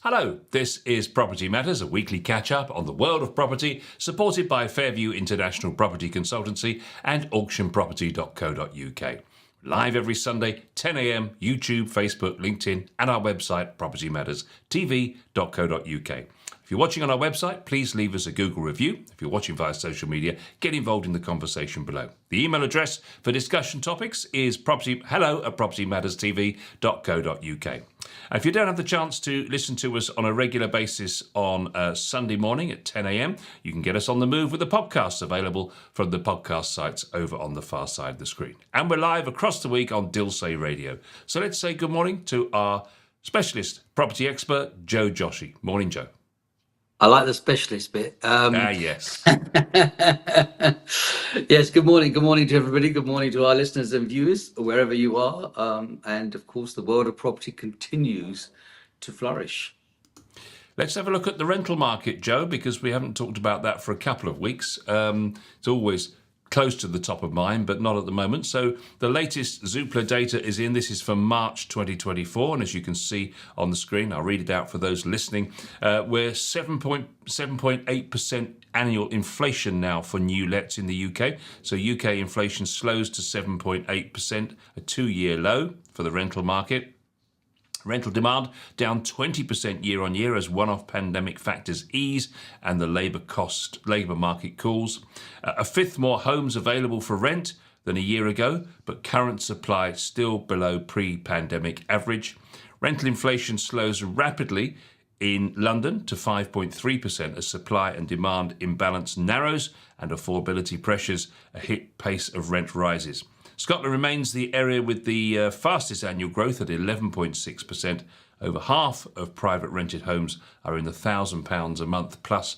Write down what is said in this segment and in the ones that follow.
Hello, this is Property Matters, a weekly catch-up on the world of property, supported by Fairview International Property Consultancy and auctionproperty.co.uk. Live every Sunday, 10 a.m, YouTube, Facebook, LinkedIn, and our website, propertymatterstv.co.uk. If you're watching on our website, please leave us a Google review. If you're watching via social media, get involved in the conversation below. The email address for discussion topics is hello@propertymatterstv.co.uk. And if you don't have the chance to listen to us on a regular basis on Sunday morning at 10 a.m, you can get us on the move with the podcasts available from the podcast sites over on the far side of the screen. And we're live across the week on Dilsay Radio. So let's say good morning to our specialist property expert, Joe Joshi. Morning, Joe. I like the specialist bit. Yes. Yes, good morning. Good morning to everybody. Good morning to our listeners and viewers, wherever you are. And of course, the world of property continues to flourish. Let's have a look at the rental market, Joe, because we haven't talked about that for a couple of weeks. It's always close to the top of mind, but not at the moment. So the latest Zoopla data is in. This is for March 2024. And as you can see on the screen, I'll read it out for those listening. We're 7.8% annual inflation now for new lets in the UK. So UK inflation slows to 7.8%, a 2-year low for the rental market. Rental demand down 20% year on year as one-off pandemic factors ease and the labour market cools. A fifth more homes available for rent than a year ago, but current supply still below pre-pandemic average. Rental inflation slows rapidly in London to 5.3% as supply and demand imbalance narrows and affordability pressures a hit pace of rent rises. Scotland remains the area with the fastest annual growth at 11.6%. Over half of private rented homes are in the £1,000 a month plus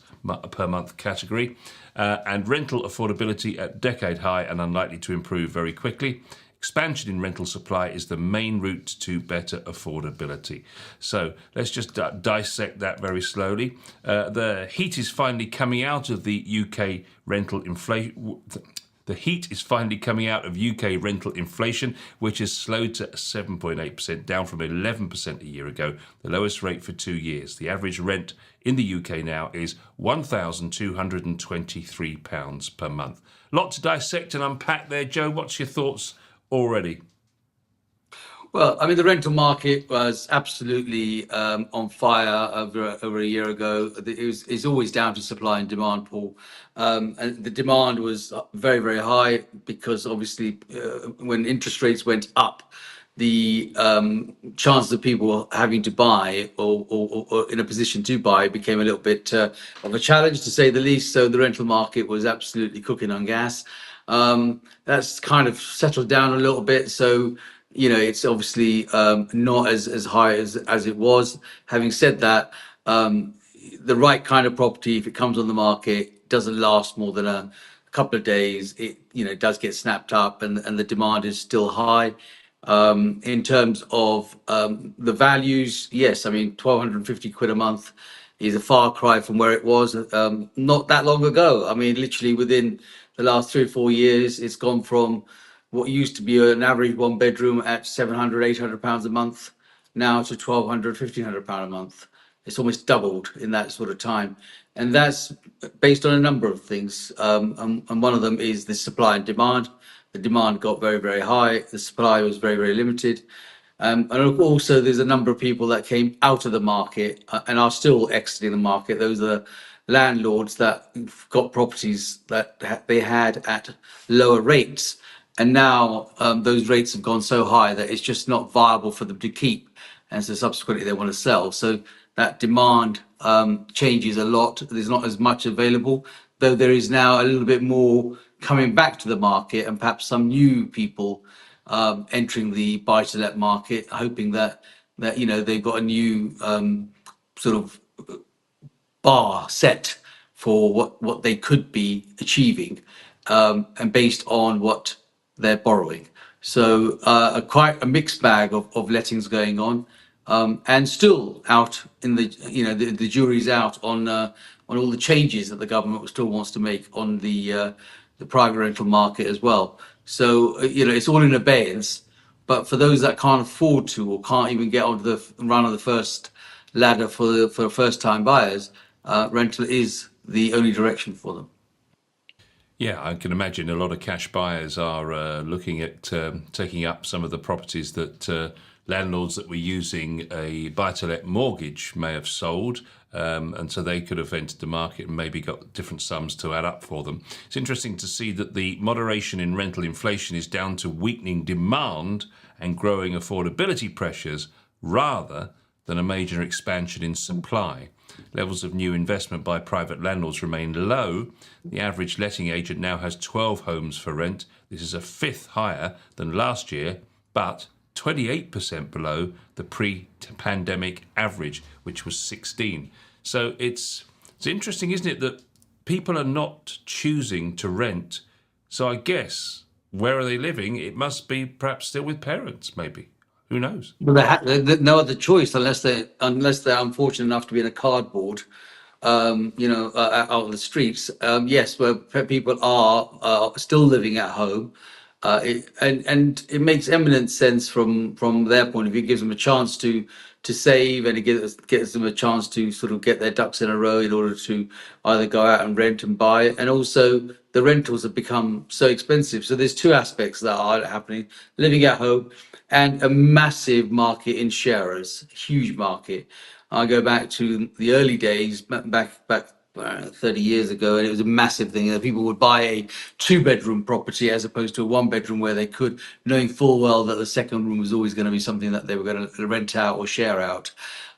per month category. And rental affordability at decade high and unlikely to improve very quickly. Expansion in rental supply is the main route to better affordability. So let's just dissect that very slowly. The heat is finally coming out of the UK rental inflation. The heat is finally coming out of UK rental inflation, which has slowed to 7.8%, down from 11% a year ago, the lowest rate for 2 years. The average rent in the UK now is £1,223 per month. Lot to dissect and unpack there, Joe. What's your thoughts already? Well, I mean, the rental market was absolutely on fire over a year ago. It's always down to supply and demand, Paul. And the demand was very, very high because obviously when interest rates went up, the chances of people having to buy or in a position to buy became a little bit of a challenge, to say the least. So the rental market was absolutely cooking on gas. That's kind of settled down a little bit. So it's obviously not as high as it was. Having said that, the right kind of property, if it comes on the market, doesn't last more than a couple of days. It does get snapped up, and the demand is still high. In terms of the values, yes, I mean, £1,250 a month is a far cry from where it was not that long ago. I mean, literally within the last 3 or 4 years, it's gone from what used to be an average one bedroom at £700-800 a month now to £1,200-1,500 a month. It's almost doubled in that sort of time. And that's based on a number of things. And one of them is the supply and demand. The demand got very, very high. The supply was very, very limited. And also there's a number of people that came out of the market and are still exiting the market. Those are landlords that got properties that they had at lower rates. And now those rates have gone so high that it's just not viable for them to keep. And so subsequently they want to sell. So that demand changes a lot. There's not as much available, though there is now a little bit more coming back to the market, and perhaps some new people entering the buy-to-let market, hoping that they've got a new sort of bar set for what they could be achieving, and based on what they're borrowing. So quite a mixed bag of lettings going on, and still out in the jury's out on all the changes that the government still wants to make on the private rental market as well. So it's all in abeyance. But for those that can't afford to or can't even get onto the run of the first ladder for first time buyers, rental is the only direction for them. Yeah, I can imagine a lot of cash buyers are looking at taking up some of the properties that landlords that were using a buy-to-let mortgage may have sold, and so they could have entered the market and maybe got different sums to add up for them. It's interesting to see that the moderation in rental inflation is down to weakening demand and growing affordability pressures rather than a major expansion in supply. Levels of new investment by private landlords remain low. The average letting agent now has 12 homes for rent. This is a fifth higher than last year, but 28% below the pre-pandemic average, which was 16. So it's interesting, isn't it, that people are not choosing to rent. So I guess, where are they living? It must be perhaps still with parents, maybe. Who knows? But they no other choice unless they're unfortunate enough to be in a cardboard, out on the streets. Yes, where people are people still living at home, and it makes eminent sense from their point of view. It gives them a chance to save, and it gives them a chance to sort of get their ducks in a row in order to either go out and rent and buy. And also, the rentals have become so expensive. So there's two aspects that are happening: living at home and a massive market in sharers, huge market. I go back to the early days, back 30 years ago, and it was a massive thing that people would buy a two-bedroom property as opposed to a one-bedroom where they could, knowing full well that the second room was always going to be something that they were going to rent out or share out.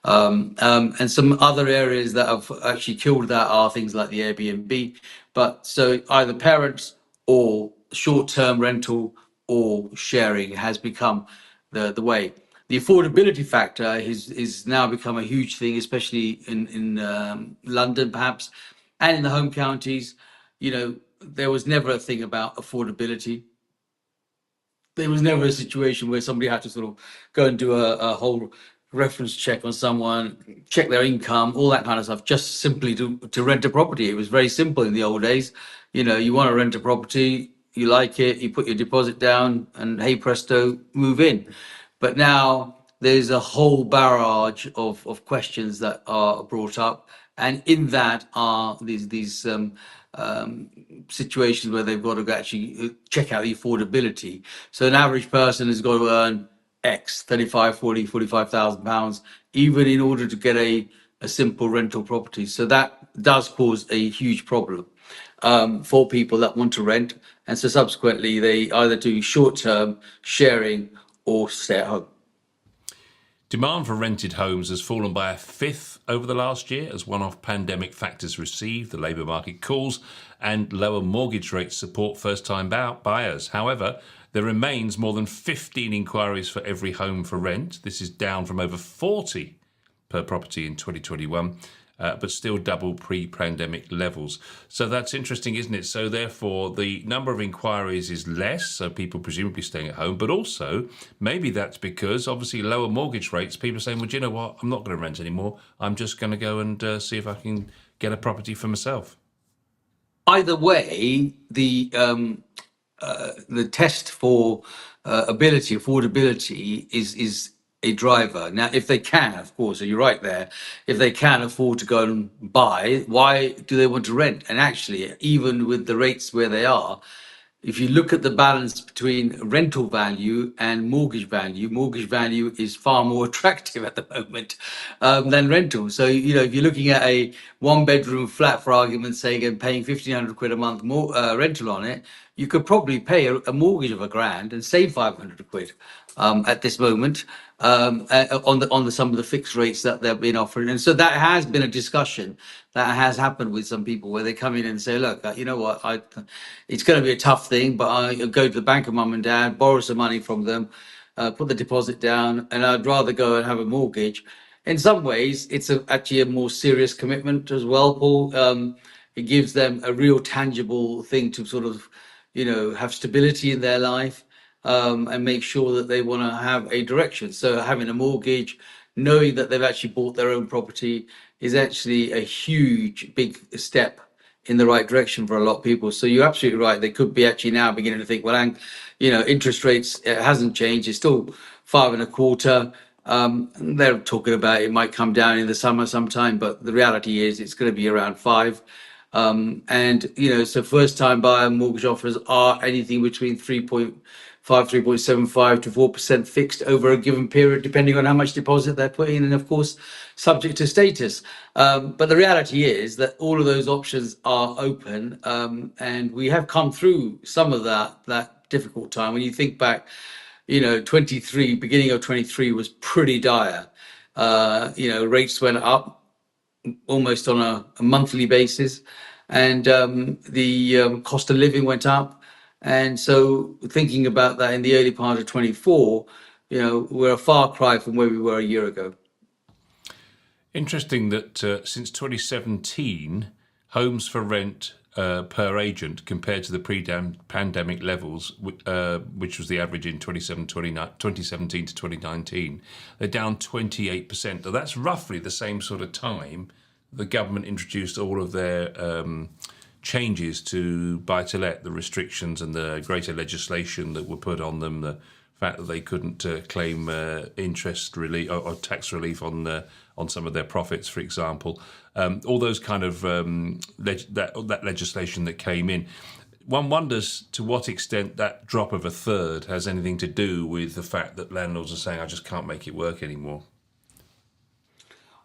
And some other areas that have actually killed that are things like the Airbnb. But so either parents or short-term rental or sharing has become the way. The affordability factor is now become a huge thing, especially in London, perhaps, and in the home counties. There was never a thing about affordability. There was never a situation where somebody had to sort of go and do a whole reference check on someone, check their income, all that kind of stuff, just simply to rent a property. It was very simple in the old days. You want to rent a property, you like it, you put your deposit down, and hey presto, move in. But now there's a whole barrage of questions that are brought up, and in that are these situations where they've got to actually check out the affordability. So an average person has got to earn X, 35, 40, 45,000 pounds, even in order to get a simple rental property. So that does cause a huge problem for people that want to rent. And so subsequently, they either do short term sharing or stay at home. Demand for rented homes has fallen by a fifth over the last year as one-off pandemic factors recede, the labour market cools, and lower mortgage rates support first-time buyers. However, there remains more than 15 inquiries for every home for rent. This is down from over 40 per property in 2021, but still double pre-pandemic levels. So that's interesting, isn't it? So therefore, the number of inquiries is less, so people presumably staying at home, but also maybe that's because obviously lower mortgage rates, people are saying, well, do you know what? I'm not going to rent anymore. I'm just going to go and see if I can get a property for myself. Either way, the test for affordability is a driver. Now, if they can, of course, so you're right there, if they can afford to go and buy, why do they want to rent? And actually, even with the rates where they are, if you look at the balance between rental value and mortgage value is far more attractive at the moment than rental. So, if you're looking at a one-bedroom flat, for argument's sake, and paying 1,500 quid a month more rental on it, you could probably pay a mortgage of a grand and save 500 quid at this moment on the some of the fixed rates that they've been offering. And so that has been a discussion that has happened with some people where they come in and say, look, you know what, it's going to be a tough thing, but I go to the bank of mum and dad, borrow some money from them, put the deposit down, and I'd rather go and have a mortgage. In some ways, it's actually a more serious commitment as well, Paul. It gives them a real tangible thing to sort of, have stability in their life, and make sure that they want to have a direction. So having a mortgage, knowing that they've actually bought their own property, is actually a huge, big step in the right direction for a lot of people. So you're absolutely right. They could be actually now beginning to think, well, interest rates, it hasn't changed. It's still 5.25. And they're talking about it might come down in the summer sometime, but the reality is it's going to be around 5. And so first time buyer mortgage offers are anything between 3.5, 3.75 to 4% fixed over a given period, depending on how much deposit they're putting in, and of course, subject to status. But the reality is that all of those options are open, and we have come through some of that difficult time. When you think back, 23, beginning of 23 was pretty dire. Rates went up almost on a monthly basis, and the cost of living went up. And so, thinking about that in the early part of 24, we're a far cry from where we were a year ago. Interesting that since 2017, homes for rent per agent compared to the pre-pandemic levels, which was the average in 2017 to 2019, they're down 28%. So that's roughly the same sort of time the government introduced all of their changes to buy-to-let, the restrictions and the greater legislation that were put on them, the fact that they couldn't claim interest relief or tax relief on some of their profits, for example. All those kind of that legislation that came in. One wonders to what extent that drop of a third has anything to do with the fact that landlords are saying, I just can't make it work anymore.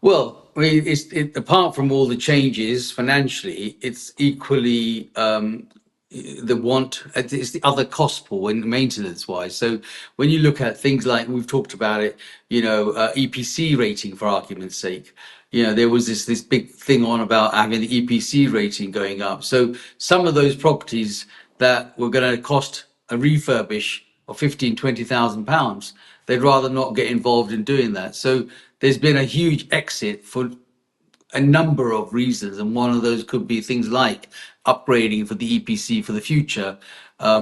Well, I mean, apart from all the changes financially, it's equally it's the other cost pool and maintenance wise. So when you look at things like we've talked about it, EPC rating for argument's sake, there was this big thing on about having the EPC rating going up. So some of those properties that were going to cost a refurbish of 15, 20,000 pounds, they'd rather not get involved in doing that. So there's been a huge exit for a number of reasons, and one of those could be things like upgrading for the EPC for the future,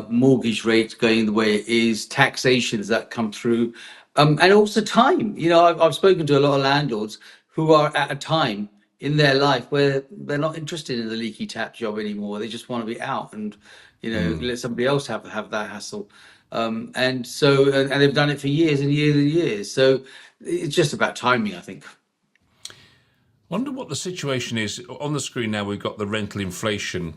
mortgage rates going the way it is, taxations that come through, and also time. I've spoken to a lot of landlords who are at a time in their life where they're not interested in the leaky tap job anymore. They just want to be out and let somebody else have that hassle. And they've done it for years and years and years. So it's just about timing, I think. Wonder what the situation is. On the screen now, we've got the rental inflation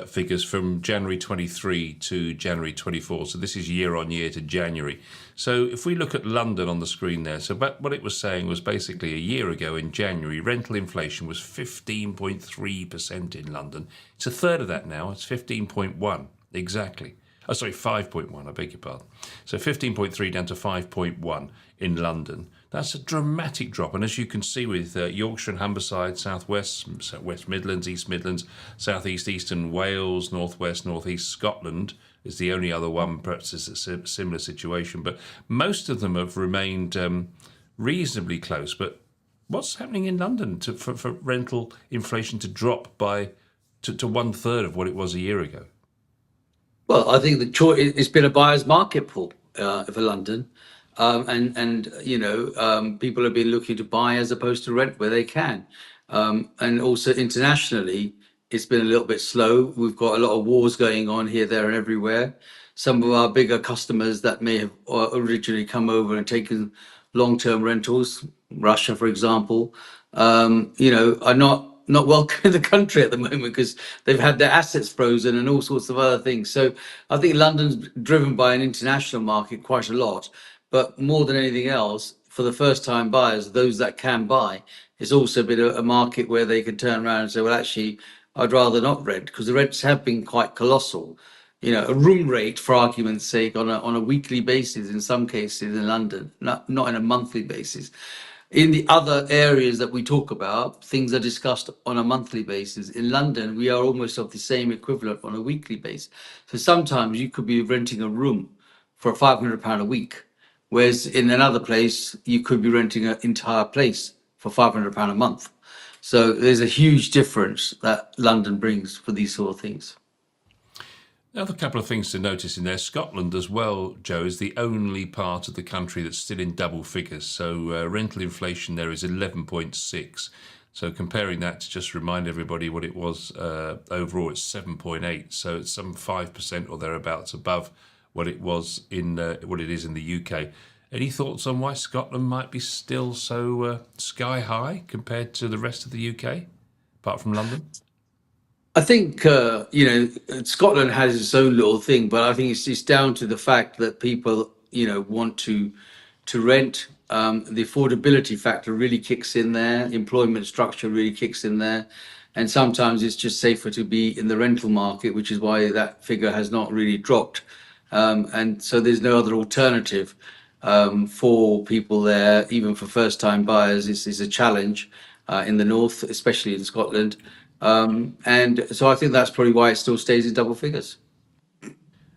figures from January 23 to January 24. So this is year on year to January. So if we look at London on the screen there, so what it was saying was basically a year ago in January, rental inflation was 15.3% in London. It's a third of that now. It's 15.1 exactly. Oh, sorry, 5.1, I beg your pardon. So 15.3 down to 5.1 in London. That's a dramatic drop. And as you can see with Yorkshire and Humberside, Southwest, West Midlands, East Midlands, Southeast, Eastern Wales, Northwest, Northeast Scotland is the only other one, perhaps it's a similar situation. But most of them have remained reasonably close. But what's happening in London for rental inflation to drop to one third of what it was a year ago? Well, I think it's been a buyer's market pool for London, people have been looking to buy as opposed to rent where they can, and also internationally, it's been a little bit slow. We've got a lot of wars going on here, there, and everywhere. Some of our bigger customers that may have originally come over and taken long-term rentals, Russia, for example, are not welcome in the country at the moment because they've had their assets frozen and all sorts of other things. So I think London's driven by an international market quite a lot, but more than anything else, for the first-time buyers, those that can buy, it's also been a market where they can turn around and say, well, actually, I'd rather not rent because the rents have been quite colossal. A room rate, for argument's sake, on a weekly basis in some cases in London, not on a monthly basis. In the other areas that we talk about, things are discussed on a monthly basis. In London, we are almost of the same equivalent on a weekly basis. So sometimes you could be renting a room for £500 a week, whereas in another place, you could be renting an entire place for £500 a month. So there's a huge difference that London brings for these sort of things. Another couple of things to notice in there. Scotland as well, Joe, is the only part of the country that's still in double figures. So rental inflation there is 11.6. So comparing that to just remind everybody what it was overall, it's 7.8. So it's some 5% or thereabouts above what it was what it is in the UK. Any thoughts on why Scotland might be still so sky high compared to the rest of the UK, apart from London? I think Scotland has its own little thing, but I think it's just down to the fact that people want to rent. The affordability factor really kicks in there. Employment structure really kicks in there, and sometimes it's just safer to be in the rental market, which is why that figure has not really dropped. And so there's no other alternative for people there, even for first-time buyers. This is a challenge in the north, especially in Scotland. And so I think that's probably why it still stays in double figures.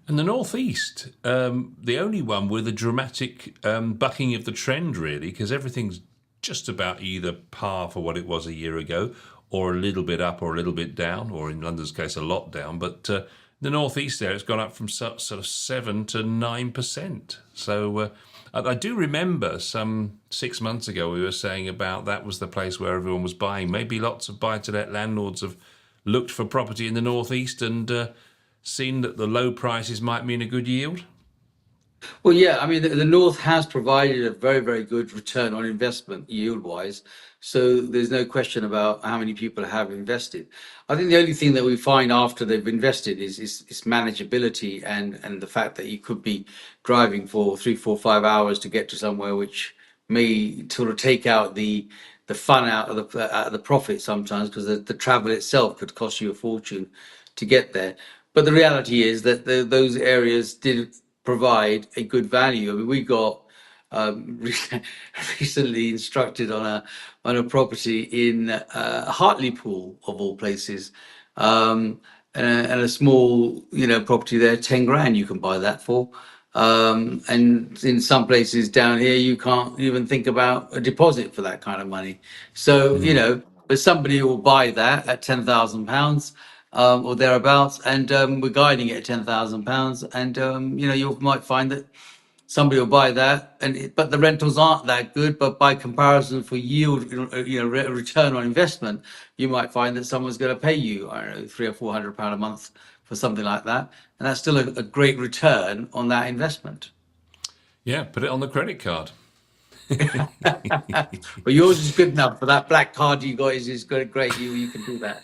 And the northeast, the only one with a dramatic bucking of the trend, really, because everything's just about either par for what it was a year ago, or a little bit up, or a little bit down, or in London's case, a lot down. But the northeast there, it's gone up from sort of 7 to 9%. So I do remember some 6 months ago we were saying about that was the place where everyone was buying. Maybe lots of buy-to-let landlords have looked for property in the northeast and seen that the low prices might mean a good yield. Well, yeah, I mean, the North has provided a very, very good return on investment yield-wise. So there's no question about how many people have invested. I think the only thing that we find after they've invested is manageability and the fact that you could be driving for 3, 4, 5 hours to get to somewhere, which may sort of take out the fun out of the profit sometimes, because the travel itself could cost you a fortune to get there. But the reality is that those areas did provide a good value. I mean, we got recently instructed on a property in Hartlepool of all places, and a small property there, 10 grand you can buy that for. And in some places down here, you can't even think about a deposit for that kind of money. So but somebody will buy that at £10,000 or thereabouts, and we're guiding it at £10,000, and you might find that somebody will buy that, but the rentals aren't that good. But by comparison, for yield, return on investment, you might find that someone's going to pay you, I don't know, £300 or £400 a month for something like that, and that's still a great return on that investment. Yeah, put it on the credit card. But yours is good enough for that black card you got is great. You can do that.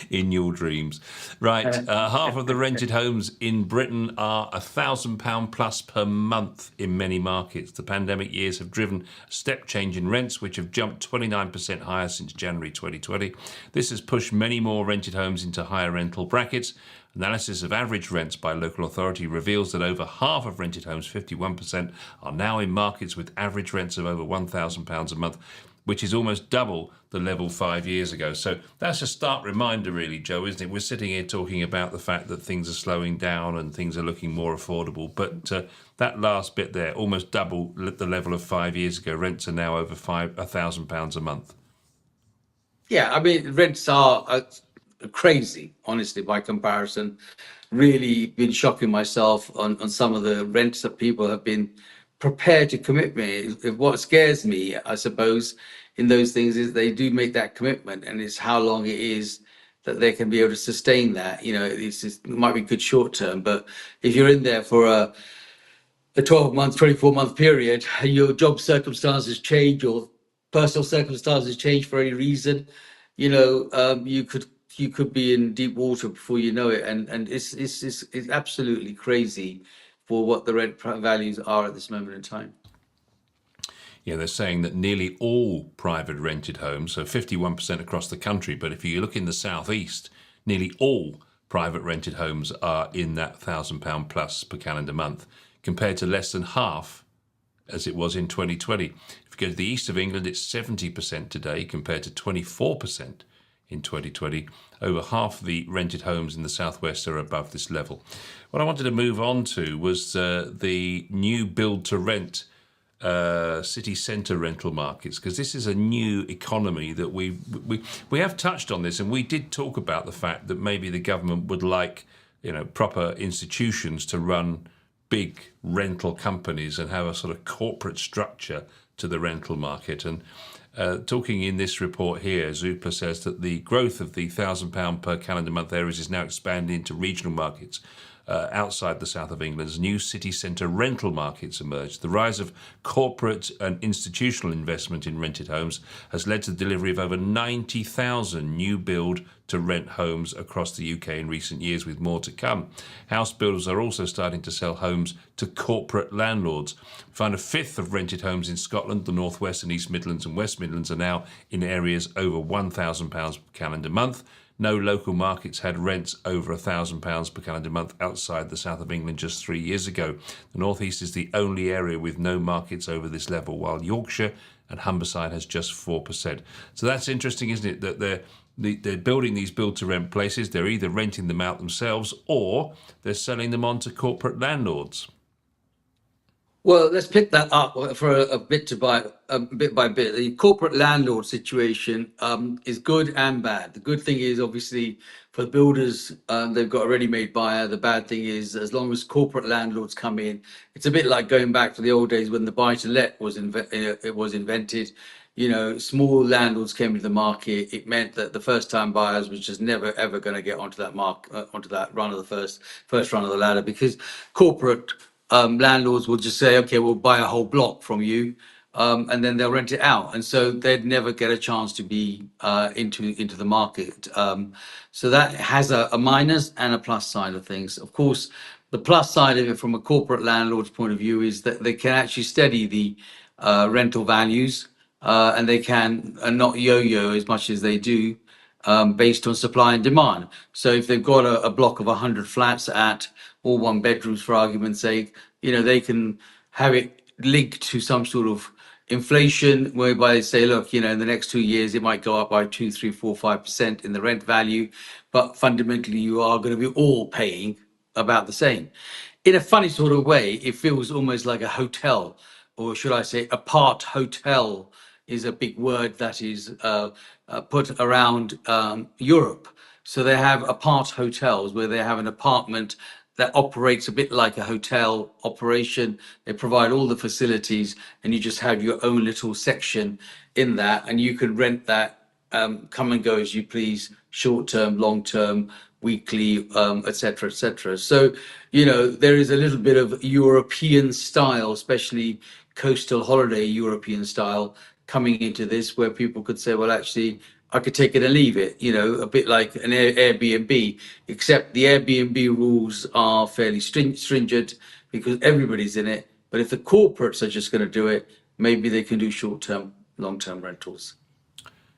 In your dreams. Right, half of the rented homes in Britain are £1,000 plus per month in many markets. The pandemic years have driven a step change in rents, which have jumped 29% higher since January 2020. This has pushed many more rented homes into higher rental brackets. Analysis of average rents by local authority reveals that over half of rented homes, 51%, are now in markets with average rents of over £1,000 a month, which is almost double the level 5 years ago. So that's a stark reminder, really, Joe, isn't it? We're sitting here talking about the fact that things are slowing down and things are looking more affordable. But that last bit there, almost double the level of 5 years ago. Rents are now over £1,000 a month. Yeah, I mean, rents are crazy, honestly, by comparison. Really been shocking myself on some of the rents that people have been prepared to commit me. What scares me, I suppose, in those things is they do make that commitment, and it's how long it is that they can be able to sustain that. It might be good short term, but if you're in there for a 12-month, 24-month period, your job circumstances change, your personal circumstances change for any reason, you could be in deep water before you know it, and it's absolutely crazy for what the rent values are at this moment in time. Yeah, they're saying that nearly all private rented homes, so 51% across the country, but if you look in the southeast, nearly all private rented homes are in that £1,000 plus per calendar month, compared to less than half as it was in 2020. If you go to the east of England, it's 70% today compared to 24% in 2020. Over half of the rented homes in the southwest are above this level. What I wanted to move on to was the new build to rent city centre rental markets, because this is a new economy that we have touched on this, and we did talk about the fact that maybe the government would like proper institutions to run big rental companies and have a sort of corporate structure to the rental market. And talking in this report here, Zoopla says that the growth of the £1,000 per calendar month areas is now expanding into regional markets. outside the south of England as new city centre rental markets emerged. The rise of corporate and institutional investment in rented homes has led to the delivery of over 90,000 new build to rent homes across the UK in recent years, with more to come. House builders are also starting to sell homes to corporate landlords. We find a fifth of rented homes in Scotland, the North West and East Midlands and West Midlands are now in areas over £1,000 per calendar month. No local markets had rents over £1,000 per calendar month outside the south of England just 3 years ago. The North East is the only area with no markets over this level, while Yorkshire and Humberside has just 4%. So that's interesting, isn't it, that they're building these build-to-rent places. They're either renting them out themselves or they're selling them on to corporate landlords. Well, let's pick that up for a bit by bit. The corporate landlord situation is good and bad. The good thing is obviously for the builders, they've got a ready-made buyer. The bad thing is as long as corporate landlords come in, it's a bit like going back to the old days when the buy-to-let was invented. You know, small landlords came into the market. It meant that the first-time buyers was just never ever going to get onto that onto that run of the first run of the ladder, because corporate landlords will just say, okay, we'll buy a whole block from you, and then they'll rent it out, and so they'd never get a chance to be into the market. So that has a minus and a plus side of things. Of course, the plus side of it from a corporate landlord's point of view is that they can actually steady the rental values, and they can not yo-yo as much as they do based on supply and demand. So if they've got a block of 100 flats at all one bedrooms, for argument's sake, you know, they can have it linked to some sort of inflation whereby they say, look, you know, in the next 2 years, it might go up by 2, 3, 4, 5% in the rent value, but fundamentally you are going to be all paying about the same. In a funny sort of way, it feels almost like a hotel, or should I say apart hotel is a big word that is put around Europe. So they have apart hotels where they have an apartment that operates a bit like a hotel operation. They provide all the facilities and you just have your own little section in that, and you can rent that, come and go as you please, short term, long term, weekly, etc., etc. So, you know, there is a little bit of European style, especially coastal holiday European style, coming into this, where people could say, well, actually, I could take it and leave it, you know, a bit like an Airbnb, except the Airbnb rules are fairly stringent because everybody's in it. But if the corporates are just going to do it, maybe they can do short-term, long-term rentals.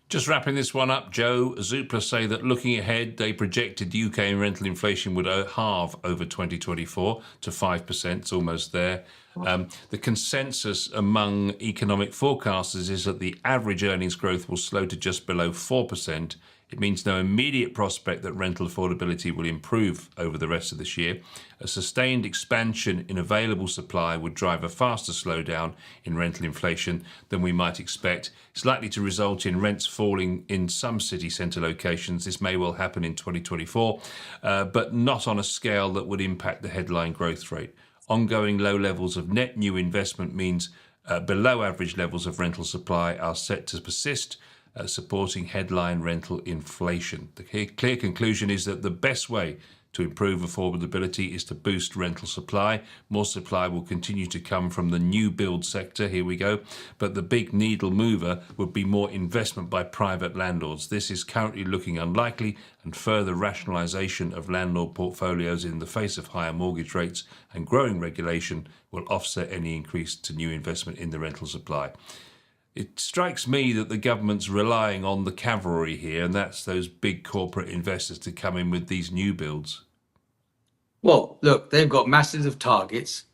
Just wrapping this one up, Joe, Zoopla say that looking ahead, they projected UK rental inflation would halve over 2024 to 5%. It's almost there. The consensus among economic forecasters is that the average earnings growth will slow to just below 4%. It means no immediate prospect that rental affordability will improve over the rest of this year. A sustained expansion in available supply would drive a faster slowdown in rental inflation than we might expect. It's likely to result in rents falling in some city centre locations. This may well happen in 2024, but not on a scale that would impact the headline growth rate. Ongoing low levels of net new investment means below average levels of rental supply are set to persist, supporting headline rental inflation. The clear conclusion is that the best way to improve affordability is to boost rental supply. More supply will continue to come from the new build sector, here we go, but the big needle mover would be more investment by private landlords. This is currently looking unlikely, and further rationalisation of landlord portfolios in the face of higher mortgage rates and growing regulation will offset any increase to new investment in the rental supply. It strikes me that the government's relying on the cavalry here, and that's those big corporate investors to come in with these new builds. Well, look, they've got massive targets.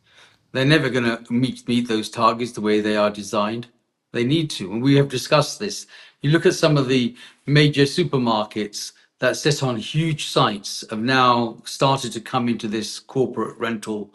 They're never going to meet those targets the way they are designed. They need to, and we have discussed this. You look at some of the major supermarkets that sit on huge sites have now started to come into this corporate rental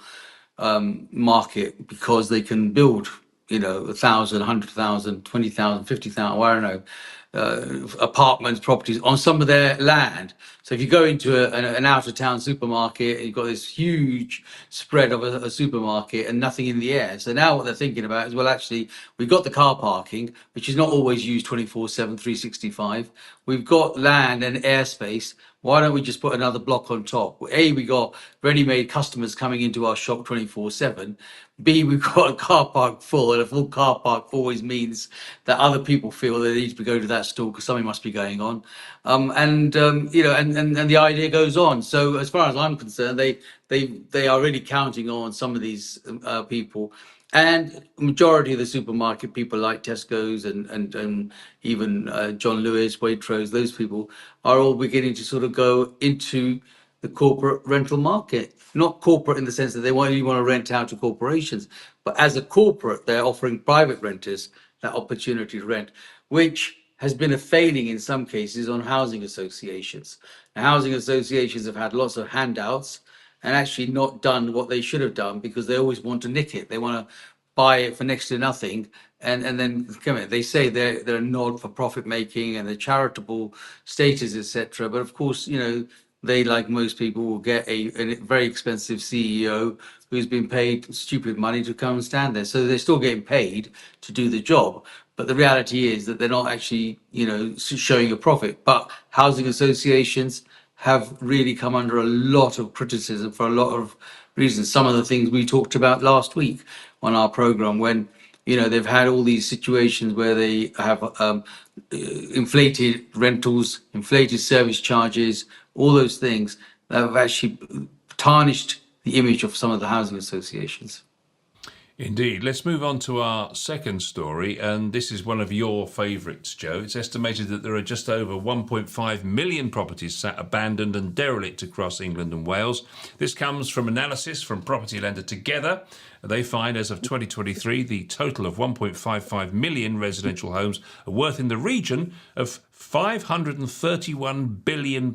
market because they can build, you know, 1,000, 100,000, 20,000, 50,000, I don't know, apartments, properties on some of their land. So if you go into an out of town supermarket and you've got this huge spread of a supermarket and nothing in the air. So now what they're thinking about is, well, actually, we've got the car parking, which is not always used 24/7, 365. We've got land and airspace. Why don't we just put another block on top? A, we got ready-made customers coming into our shop 24/7. B, we've got a car park full, and a full car park always means that other people feel they need to go to that store because something must be going on. And the idea goes on. So as far as I'm concerned, they are really counting on some of these people. And majority of the supermarket people like Tesco's and even John Lewis, Waitrose, those people are all beginning to sort of go into the corporate rental market. Not corporate in the sense that they only want to rent out to corporations, but as a corporate, they're offering private renters that opportunity to rent, which has been a failing in some cases on housing associations. Now, housing associations have had lots of handouts and actually not done what they should have done because they always want to nick it. They want to buy it for next to nothing, and then come in. They say they're not for profit making and they're charitable status, etc. But of course, they, like most people, will get a very expensive CEO who's been paid stupid money to come and stand there. So they're still getting paid to do the job. But the reality is that they're not actually, showing a profit. But housing associations have really come under a lot of criticism for a lot of reasons. Some of the things we talked about last week on our program, when they've had all these situations where they have inflated rentals, inflated service charges, all those things that have actually tarnished the image of some of the housing associations. Indeed. Let's move on to our second story, and this is one of your favourites, Joe. It's estimated that there are just over 1.5 million properties sat abandoned and derelict across England and Wales. This comes from analysis from Property Lender Together. They find, as of 2023, the total of 1.55 million residential homes are worth in the region of £531 billion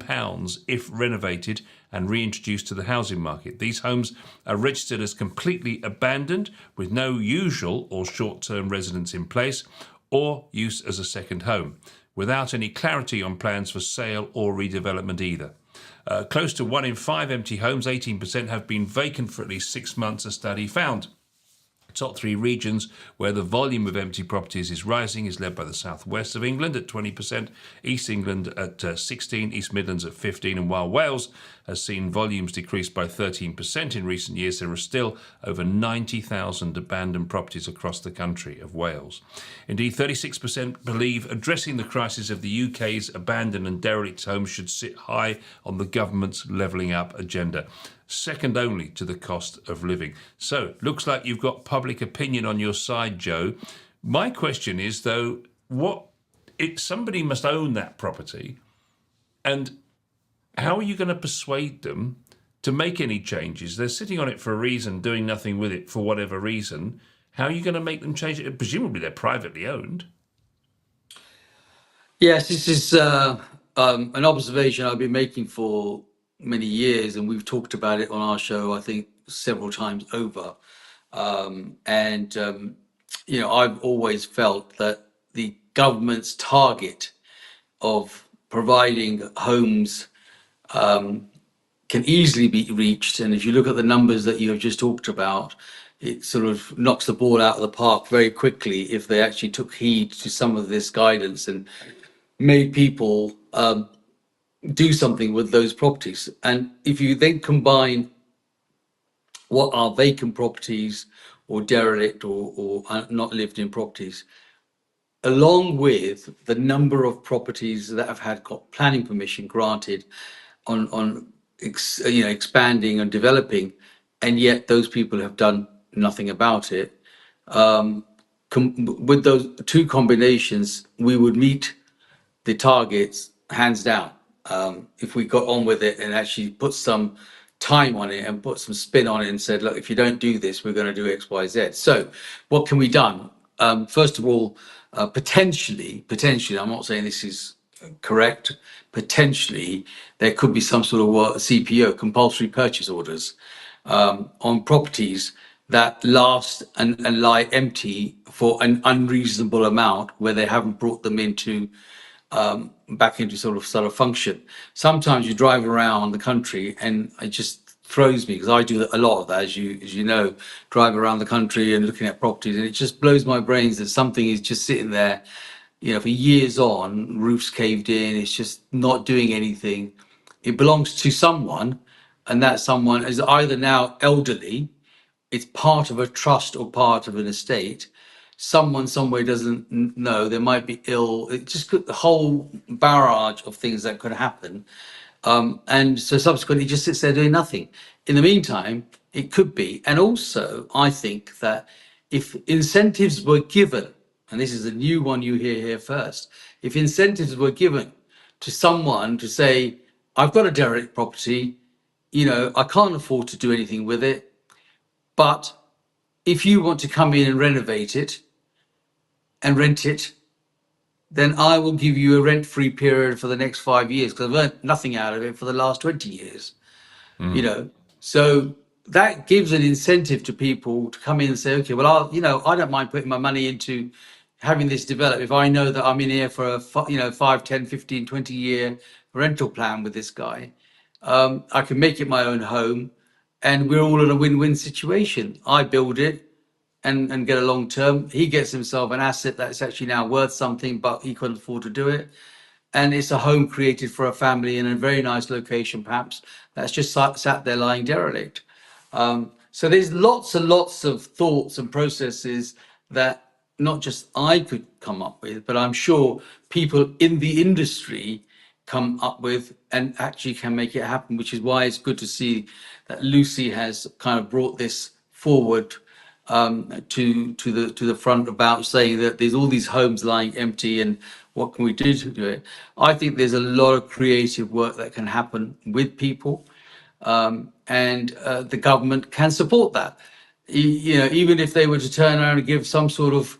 if renovated and reintroduced to the housing market. These homes are registered as completely abandoned with no usual or short-term residence in place or use as a second home, without any clarity on plans for sale or redevelopment either. Close to 1 in 5 empty homes, 18%, have been vacant for at least 6 months, a study found. Top 3 regions where the volume of empty properties is rising is led by the southwest of England at 20%, East England at 16%, East Midlands at 15%, and while Wales has seen volumes decrease by 13% in recent years, there are still over 90,000 abandoned properties across the country of Wales. Indeed, 36% believe addressing the crisis of the UK's abandoned and derelict homes should sit high on the government's levelling up agenda, second only to the cost of living. So, looks like you've got public opinion on your side, Joe. My question is, though, somebody must own that property, and how are you going to persuade them to make any changes? They're sitting on it for a reason, doing nothing with it for whatever reason. How are you going to make them change it? Presumably they're privately owned. Yes, this is an observation I've been making for many years, and we've talked about it on our show, I think, several times over. I've always felt that the government's target of providing homes can easily be reached. And if you look at the numbers that you have just talked about, it sort of knocks the ball out of the park very quickly if they actually took heed to some of this guidance and made people do something with those properties. And if you then combine what are vacant properties or derelict or not lived in properties, along with the number of properties that have had got planning permission granted on expanding and developing, and yet those people have done nothing about it. With those two combinations, we would meet the targets hands down, if we got on with it and actually put some time on it and put some spin on it and said, look, if you don't do this, we're going to do X, Y, Z. So what can be done? First of all, potentially, I'm not saying this is correct, potentially there could be some sort of CPO, compulsory purchase orders, on properties that last and lie empty for an unreasonable amount where they haven't brought them into back into sort of function. Sometimes you drive around the country and it just throws me because I do a lot of that, as you know, drive around the country and looking at properties, and it just blows my brains that something is just sitting there, for years on, roofs caved in, it's just not doing anything. It belongs to someone, and that someone is either now elderly, it's part of a trust or part of an estate. Someone somewhere doesn't know, they might be ill. It just could, the whole barrage of things that could happen. And so subsequently it just sits there doing nothing. In the meantime, it could be. And also, I think that if incentives were given, and this is a new one you hear here first, if incentives were given to someone to say, I've got a derelict property, I can't afford to do anything with it, but if you want to come in and renovate it and rent it, then I will give you a rent-free period for the next 5 years because I've earned nothing out of it for the last 20 years. you Mm. know so that gives an incentive to people to come in and say, okay, well, I don't mind putting my money into having this develop if I know that I'm in here for a 5, 10, 15, 20 year rental plan with this guy. I can make it my own home, and we're all in a win-win situation. I build it and get a long term. He gets himself an asset that's actually now worth something, but he couldn't afford to do it, and it's a home created for a family in a very nice location, perhaps, that's just sat there lying derelict. So there's lots and lots of thoughts and processes that not just I could come up with, but I'm sure people in the industry come up with and actually can make it happen, which is why it's good to see that Lucy has kind of brought this forward, to the front, about saying that there's all these homes lying empty and what can we do to do it. I think there's a lot of creative work that can happen with people, and the government can support that. Even if they were to turn around and give some sort of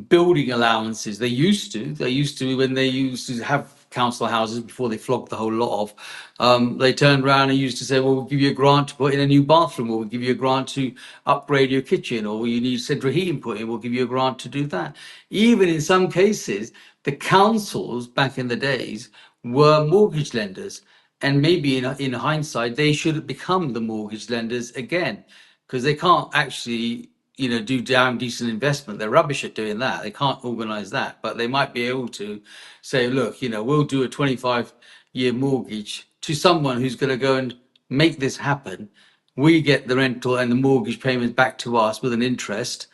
building allowances. They used to when they used to have council houses before they flogged the whole lot off. They turned around and used to say, well, we'll give you a grant to put in a new bathroom, or we'll give you a grant to upgrade your kitchen, or you need central heating put in, we'll give you a grant to do that. Even in some cases, the councils back in the days were mortgage lenders. And maybe in hindsight, they should become the mortgage lenders again, because they can't actually, do damn decent investment. They're rubbish at doing that. They can't organize that, but they might be able to say, look, we'll do a 25-year mortgage to someone who's going to go and make this happen. We get the rental and the mortgage payments back to us with an interest,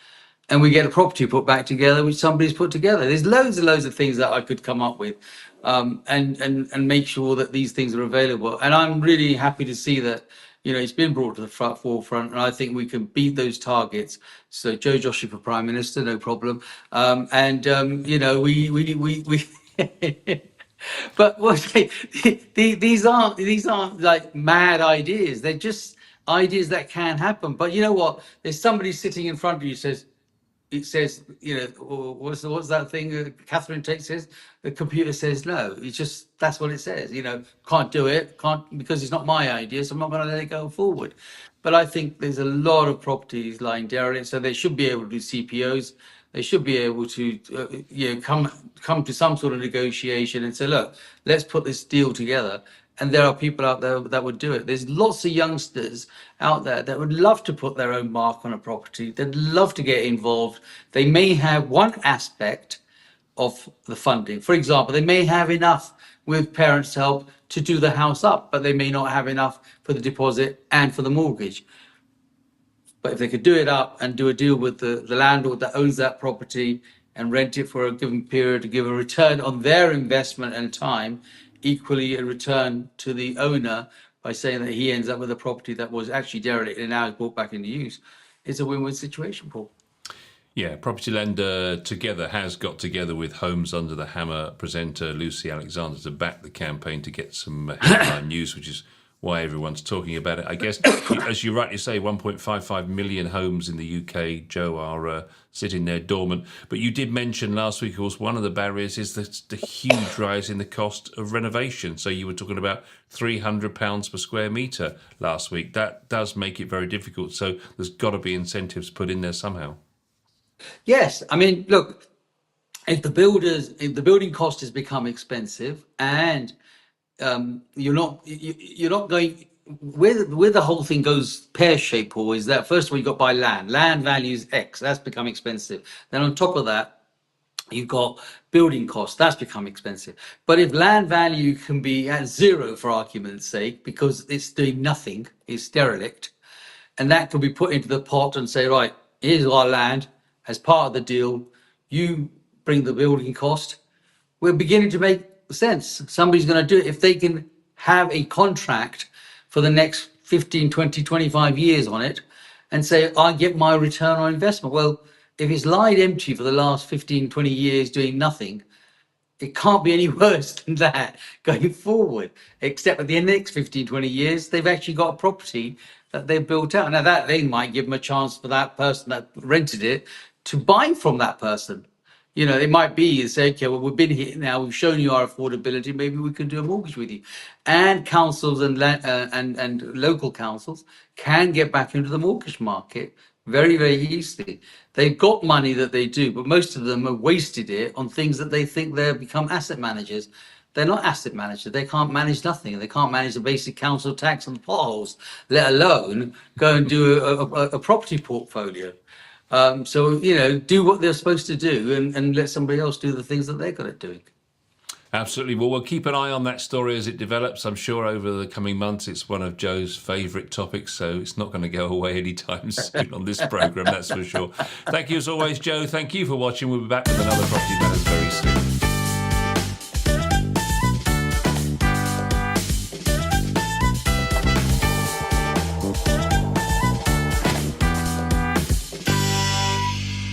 and we get a property put back together, which somebody's put together. There's loads and loads of things that I could come up with, and make sure that these things are available. And I'm really happy to see that, it's been brought to the forefront, and I think we can beat those targets. So Joe Joshi for Prime Minister, no problem. And we but these aren't like mad ideas. They're just ideas that can happen. But you know what? There's somebody sitting in front of you says, it says, what's that thing Catherine Tate says? The computer says no. It's just, that's what it says. Can't do it, can't, because it's not my idea, so I'm not going to let it go forward. But I think there's a lot of properties lying derelict, so they should be able to do CPOs. They should be able to, come to some sort of negotiation and say, look, let's put this deal together. And there are people out there that would do it. There's lots of youngsters out there that would love to put their own mark on a property. They'd love to get involved. They may have one aspect of the funding. For example, they may have enough with parents' help to do the house up, but they may not have enough for the deposit and for the mortgage. But if they could do it up and do a deal with the landlord that owns that property and rent it for a given period to give a return on their investment and time, equally a return to the owner by saying that he ends up with a property that was actually derelict and now is brought back into use, it's a win-win situation, Paul. Yeah, Property Lender Together has got together with Homes Under the Hammer presenter Lucy Alexander to back the campaign to get some headline news, which is why everyone's talking about it. I guess, as you rightly say, 1.55 million homes in the UK, Joe, are sitting there dormant. But you did mention last week, of course, one of the barriers is the huge rise in the cost of renovation. So you were talking about £300 per square metre last week. That does make it very difficult. So there's got to be incentives put in there somehow. Yes, I mean, look, if the building cost has become expensive, and you're not going where the whole thing goes pear shaped, Paul, is that first of all you got to buy land values X, that's become expensive. Then on top of that you've got building costs, that's become expensive. But if land value can be at zero, for argument's sake, because it's doing nothing, it's derelict, and that could be put into the pot and say, right, here's our land as part of the deal, you bring the building cost, we're beginning to make sense. Somebody's going to do it. If they can have a contract for the next 15, 20, 25 years on it and say, I get my return on investment. Well, if it's lied empty for the last 15, 20 years doing nothing, it can't be any worse than that going forward, except at the next 15, 20 years, they've actually got a property that they've built out. Now, that they might give them a chance for that person that rented it to buy from that person. You know, it might be say, okay, well, we've been here now, we've shown you our affordability, maybe we can do a mortgage with you. And councils and local councils can get back into the mortgage market very, very easily. They've got money that they do, but most of them have wasted it on things that they think they've become asset managers. They're not asset managers. They can't manage nothing. They can't manage the basic council tax and the potholes, let alone go and do a property portfolio. So, you know, do what they're supposed to do and let somebody else do the things that they're good at doing. Absolutely. Well, we'll keep an eye on that story as it develops. I'm sure over the coming months, it's one of Joe's favourite topics, so it's not going to go away anytime soon on this programme, that's for sure. Thank you as always, Joe. Thank you for watching. We'll be back with another Property Matters